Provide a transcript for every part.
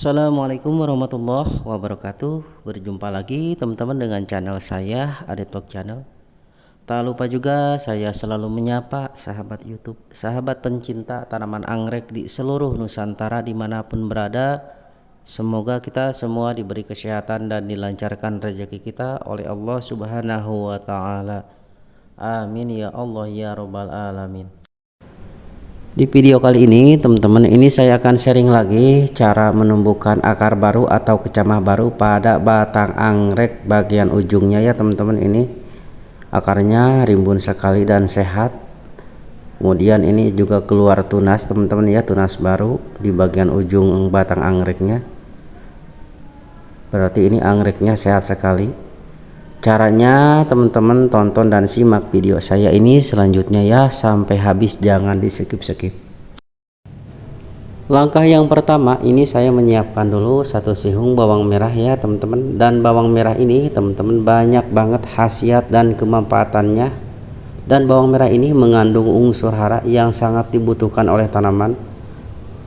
Assalamualaikum warahmatullahi wabarakatuh. Berjumpa lagi teman-teman dengan channel saya Adetok Channel. Tak lupa juga saya selalu menyapa sahabat YouTube, sahabat pencinta tanaman anggrek di seluruh Nusantara dimanapun berada. Semoga kita semua diberi kesehatan dan dilancarkan rezeki kita oleh Allah Subhanahu wa Ta'ala. Amin ya Allah ya Rabbal Alamin. Di video kali ini teman-teman, ini saya akan sharing lagi cara menumbuhkan akar baru atau kecamah baru pada batang anggrek bagian ujungnya ya teman-teman. Ini akarnya rimbun sekali dan sehat. Kemudian ini juga keluar tunas teman-teman ya, tunas baru di bagian ujung batang anggreknya. Berarti ini anggreknya sehat sekali. Caranya teman-teman tonton dan simak video saya ini selanjutnya ya sampai habis, jangan di skip-skip. Langkah yang pertama, ini saya menyiapkan dulu 1 sihung bawang merah ya teman-teman. Dan bawang merah ini teman-teman banyak banget khasiat dan kemanfaatannya. Dan bawang merah ini mengandung unsur hara yang sangat dibutuhkan oleh tanaman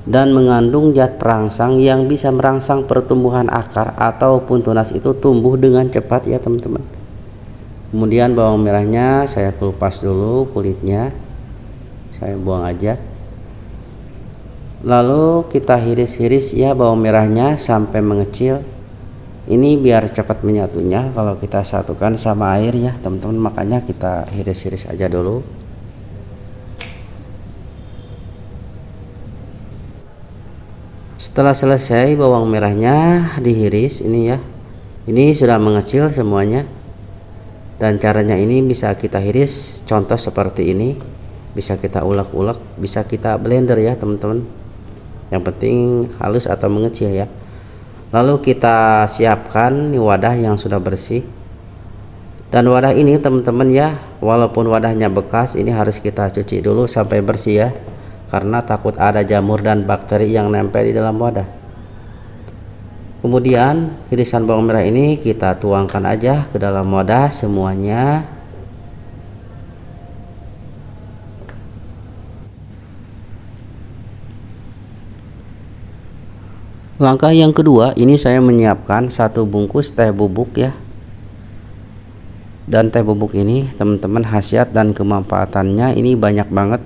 dan mengandung zat perangsang yang bisa merangsang pertumbuhan akar ataupun tunas itu tumbuh dengan cepat ya teman-teman. Kemudian bawang merahnya saya kelupas dulu kulitnya, saya buang aja. Lalu kita hiris-hiris ya bawang merahnya sampai mengecil. Ini biar cepat menyatunya kalau kita satukan sama air ya teman-teman, makanya kita hiris-hiris aja dulu. Setelah selesai bawang merahnya dihiris ini ya, ini sudah mengecil semuanya. Dan caranya ini bisa kita hiris contoh seperti ini, bisa kita ulek-ulek, bisa kita blender ya teman-teman, yang penting halus atau mengecil ya. Lalu kita siapkan wadah yang sudah bersih. Dan wadah ini teman-teman ya, walaupun wadahnya bekas, ini harus kita cuci dulu sampai bersih ya, karena takut ada jamur dan bakteri yang nempel di dalam wadah. Kemudian irisan bawang merah ini kita tuangkan aja ke dalam wadah semuanya. Langkah yang kedua, ini saya menyiapkan 1 bungkus teh bubuk ya. Dan teh bubuk ini teman-teman khasiat dan kemanfaatannya ini banyak banget.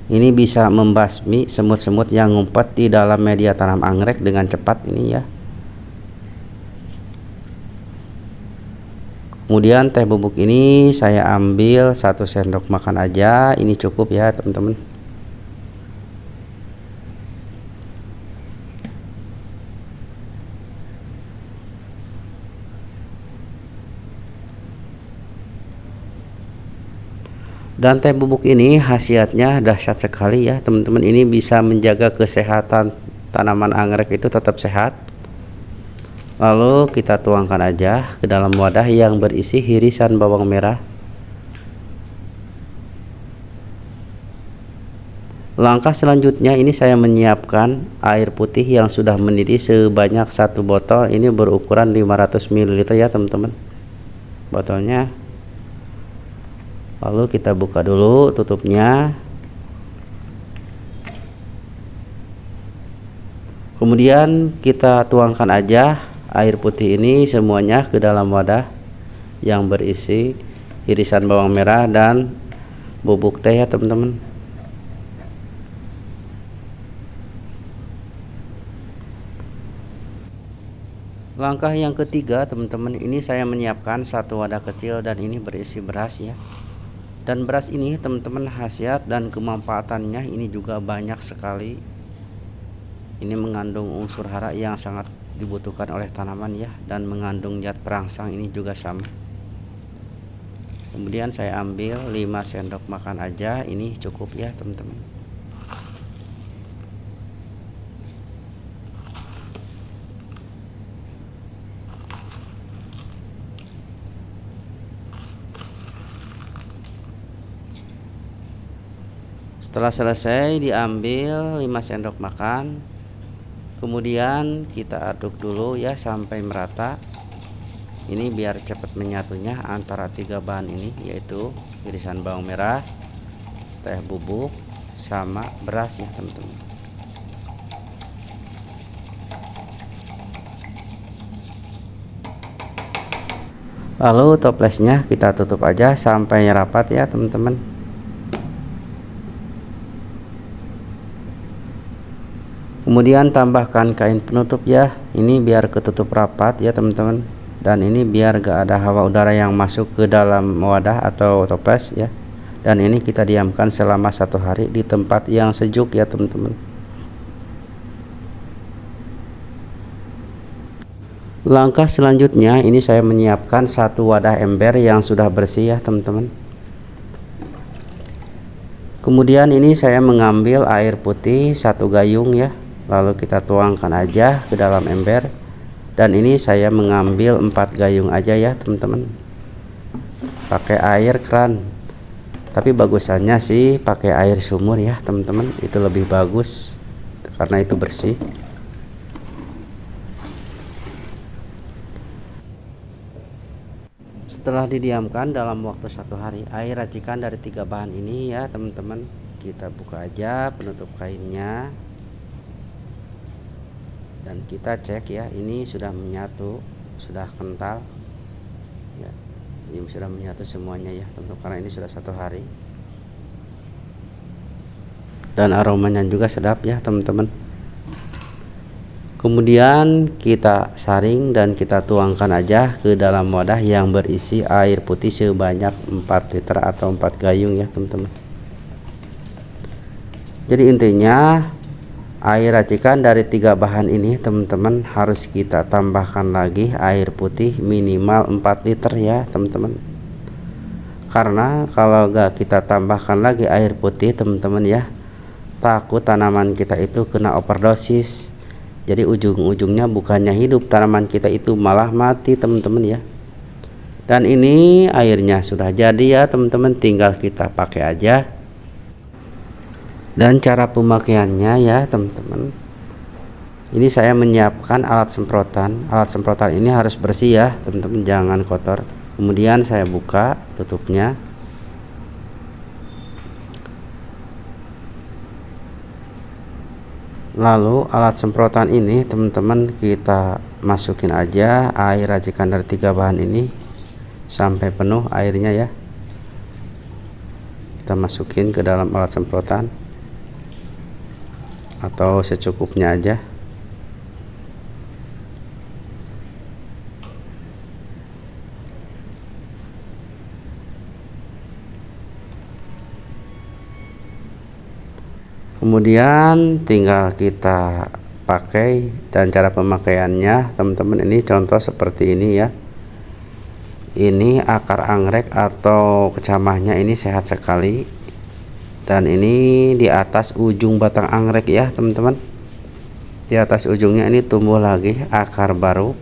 Ini bisa membasmi semut-semut yang ngumpet di dalam media tanam anggrek dengan cepat ini ya. Kemudian teh bubuk ini saya ambil 1 sendok makan aja, ini cukup ya teman-teman. Dan teh bubuk ini khasiatnya dahsyat sekali ya teman-teman. Ini bisa menjaga kesehatan tanaman anggrek itu tetap sehat. Lalu kita tuangkan aja ke dalam wadah yang berisi irisan bawang merah. Langkah selanjutnya, ini saya menyiapkan air putih yang sudah mendidih sebanyak 1 botol. Ini berukuran 500 ml ya teman-teman botolnya. Lalu kita buka dulu tutupnya. Kemudian kita tuangkan aja air putih ini semuanya ke dalam wadah yang berisi irisan bawang merah dan bubuk teh ya teman-teman. Langkah yang ketiga teman-teman, ini saya menyiapkan 1 wadah kecil dan ini berisi beras ya. Dan beras ini teman-teman khasiat dan kemanfaatannya ini juga banyak sekali. Ini mengandung unsur hara yang sangat dibutuhkan oleh tanaman ya, dan mengandung zat perangsang ini juga sama. Kemudian saya ambil 5 sendok makan aja, ini cukup ya teman-teman. Setelah selesai diambil 5 sendok makan. Kemudian kita aduk dulu ya sampai merata. Ini biar cepat menyatunya antara 3 bahan ini, yaitu irisan bawang merah, teh bubuk, sama beras ya teman-teman. Lalu toplesnya kita tutup aja sampai rapat ya teman-teman. Kemudian tambahkan kain penutup ya, ini biar ketutup rapat ya teman-teman, dan ini biar gak ada hawa udara yang masuk ke dalam wadah atau toples ya. Dan ini kita diamkan selama 1 hari di tempat yang sejuk ya teman-teman. Langkah selanjutnya ini saya menyiapkan 1 wadah ember yang sudah bersih ya teman-teman. Kemudian ini saya mengambil air putih 1 gayung ya, lalu kita tuangkan aja ke dalam ember. Dan ini saya mengambil 4 gayung aja ya teman-teman, pakai air keran, tapi bagusannya sih pakai air sumur ya teman-teman, itu lebih bagus karena itu bersih. Setelah didiamkan dalam waktu 1 hari, air racikan dari 3 bahan ini ya teman-teman, kita buka aja penutup kainnya dan kita cek ya, ini sudah menyatu, sudah kental ya, ini sudah menyatu semuanya ya teman-teman, karena ini sudah 1 hari dan aromanya juga sedap ya teman-teman. Kemudian kita saring dan kita tuangkan aja ke dalam wadah yang berisi air putih sebanyak 4 liter atau 4 gayung ya teman-teman. Jadi intinya air racikan dari 3 bahan ini teman-teman harus kita tambahkan lagi air putih minimal 4 liter ya teman-teman. Karena kalau gak kita tambahkan lagi air putih teman-teman ya, takut tanaman kita itu kena overdosis. Jadi ujung-ujungnya bukannya hidup, tanaman kita itu malah mati teman-teman ya. Dan ini airnya sudah jadi ya teman-teman, tinggal kita pakai aja. Dan cara pemakaiannya ya teman-teman, ini saya menyiapkan alat semprotan. Alat semprotan ini harus bersih ya teman-teman, jangan kotor. Kemudian saya buka tutupnya. Lalu alat semprotan ini teman-teman kita masukin aja air racikan dari 3 bahan ini sampai penuh airnya ya. Kita masukin ke dalam alat semprotan atau secukupnya aja. Kemudian tinggal kita pakai, dan cara pemakaiannya teman-teman ini contoh seperti ini ya. Ini akar anggrek atau kecamahnya ini sehat sekali, dan ini di atas ujung batang anggrek ya teman-teman. Di atas ujungnya ini tumbuh lagi akar baru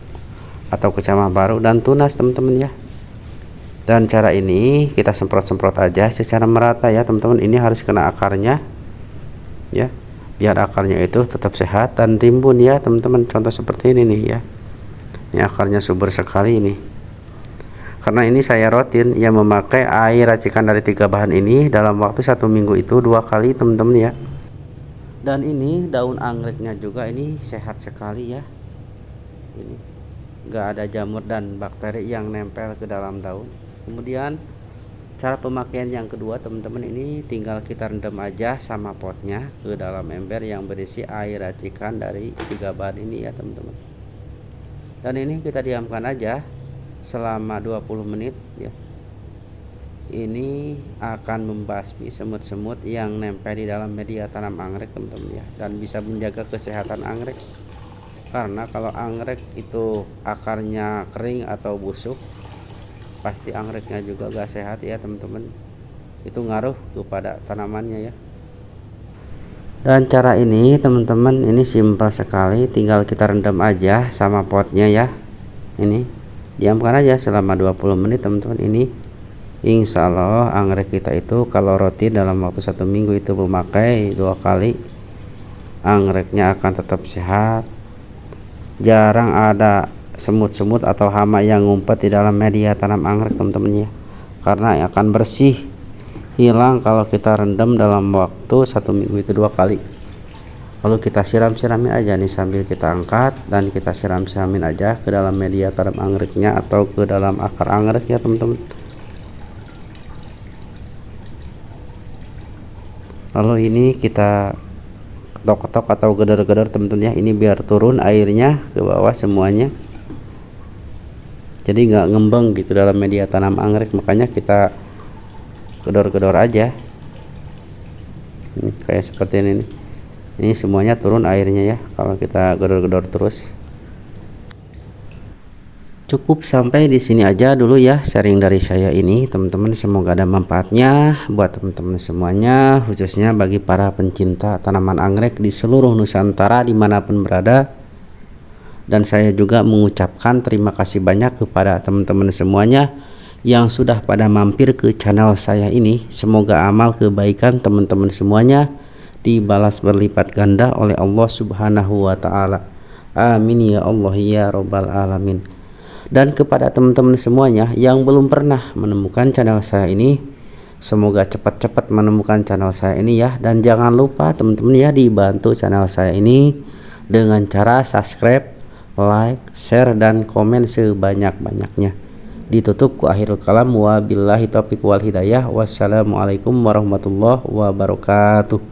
atau kecamah baru dan tunas teman-teman ya. Dan cara ini kita semprot-semprot aja secara merata ya teman-teman. Ini harus kena akarnya ya, biar akarnya itu tetap sehat dan timbun ya teman-teman. Contoh seperti ini nih ya, ini akarnya subur sekali ini. Karena ini saya rutin ya memakai air racikan dari 3 bahan ini dalam waktu 1 minggu itu 2 kali teman-teman ya. Dan ini daun anggreknya juga ini sehat sekali ya, ini enggak ada jamur dan bakteri yang nempel ke dalam daun. Kemudian cara pemakaian yang kedua teman-teman, ini tinggal kita rendam aja sama potnya ke dalam ember yang berisi air racikan dari 3 bahan ini ya teman-teman. Dan ini kita diamkan aja selama 20 menit ya. Ini akan membasmi semut-semut yang nempel di dalam media tanam anggrek teman-teman ya, dan bisa menjaga kesehatan anggrek. Karena kalau anggrek itu akarnya kering atau busuk, pasti anggreknya juga gak sehat ya teman-teman, itu ngaruh kepada tanamannya ya. Dan cara ini teman-teman ini simpel sekali, tinggal kita rendam aja sama potnya ya. Ini diamkan aja selama 20 menit teman-teman. Ini insya Allah anggrek kita itu kalau rutin dalam waktu 1 minggu itu memakai 2 kali, anggreknya akan tetap sehat, jarang ada semut-semut atau hama yang ngumpet di dalam media tanam anggrek teman-teman ya, karena akan bersih, hilang kalau kita rendam dalam waktu 1 minggu itu 2 kali. Lalu kita siram-siramin aja nih sambil kita angkat, dan kita siram-siramin aja ke dalam media tanam anggreknya atau ke dalam akar anggrek ya teman-teman. Lalu ini kita ketok-ketok atau gedor-gedor teman-teman ya, ini biar turun airnya ke bawah semuanya, jadi nggak ngembang gitu dalam media tanam anggrek, makanya kita gedor-gedor aja. Kayak seperti ini nih. Ini semuanya turun airnya ya kalau kita gedor-gedor terus. Cukup sampai di sini aja dulu ya sharing dari saya ini teman-teman, semoga ada manfaatnya buat teman-teman semuanya, khususnya bagi para pencinta tanaman anggrek di seluruh Nusantara dimanapun berada. Dan saya juga mengucapkan terima kasih banyak kepada teman-teman semuanya yang sudah pada mampir ke channel saya ini. Semoga amal kebaikan teman-teman semuanya dibalas berlipat ganda oleh Allah Subhanahu wa Ta'ala. Amin ya Allah ya Rabbal Alamin. Dan kepada teman-teman semuanya yang belum pernah menemukan channel saya ini, semoga cepat-cepat menemukan channel saya ini ya. Dan jangan lupa teman-teman ya, dibantu channel saya ini dengan cara subscribe, like, share, dan komen sebanyak-banyaknya. Ditutup ku akhirul kalam, wabillahi taufiq wal hidayah. Wassalamualaikum warahmatullahi wabarakatuh.